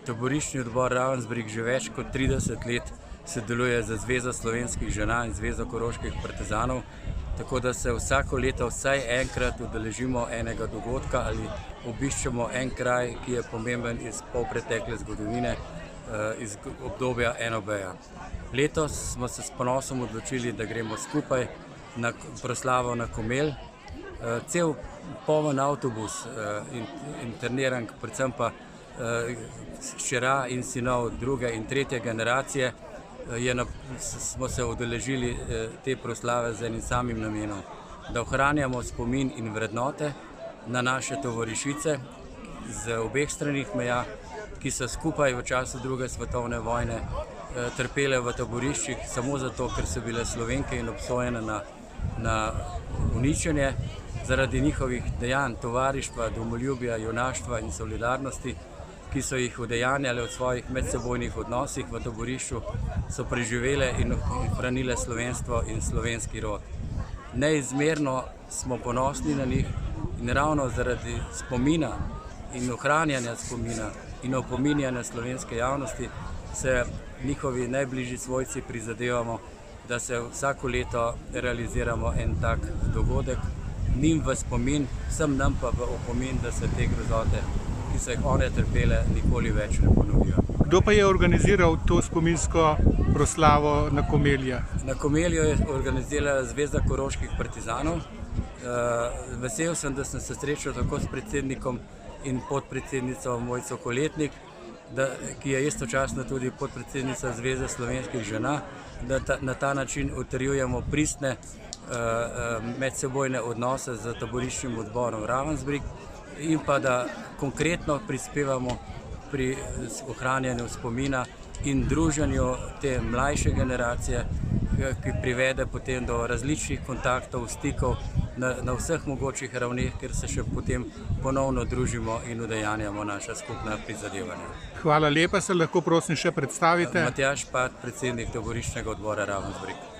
Taboriščni odbor Ravensbrück že več kot 30 let sodeluje z Zvezo slovenskih žena in Zvezo koroških partizanov, tako da se vsako leto vsaj enkrat udeležimo enega dogodka ali obiščemo en kraj, ki je pomemben iz polpretekle zgodovine, iz obdobja NOB-ja. Letos smo se s ponosom odločili, da gremo skupaj na proslavo na Komelj. Cel poln avtobus internirank, predvsem pa hčera in sinov druge in tretje generacije, smo se udeležili te proslave z enim samim namenom, da ohranjamo spomin in vrednote na naše tovarišice z obeh stranih meja, ki so skupaj v času druge svetovne vojne trpele v taboriščih samo zato, ker so bile Slovenke in obsojene na uničenje. Zaradi njihovih dejanj, tovarištva, domoljubja, junaštva in solidarnosti, ki so jih udejanjale v svojih medsebojnih odnosih v taborišču, so preživele in ohranile slovenstvo in slovenski rod. Neizmerno smo ponosni na njih in ravno zaradi spomina in ohranjanja spomina in opominjanja slovenske javnosti se njihovi najbližji svojci prizadevamo, da se vsako leto realiziramo en tak dogodek, njim v spomin, vsem nam pa v opomin, da se te grozote, ki so jih one trpele, nikoli več ne ponovijo. Kdo pa je organiziral to spominsko proslavo na Komeljah? Na Komelju je organizirala Zveza koroških partizanov. Vesel sem, da sem se srečal tako s predsednikom in podpredsednico Mojco Koletnik, ki je istočasno tudi podpredsednica Zveze slovenskih žena, da na ta način utrjujemo pristne medsebojne odnose z taboriščnim odborom Ravensbrück in pa da konkretno prispevamo pri ohranjanju spomina in druženju te mlajše generacije, ki privede potem do različnih kontaktov, stikov na vseh mogočih ravneh, ker se še potem ponovno družimo in udejanjamo naša skupna prizadevanja. Hvala lepa, se lahko prosim še predstavite? Matjaž Pat, predsednik taboriščnega odbora Ravensbrück.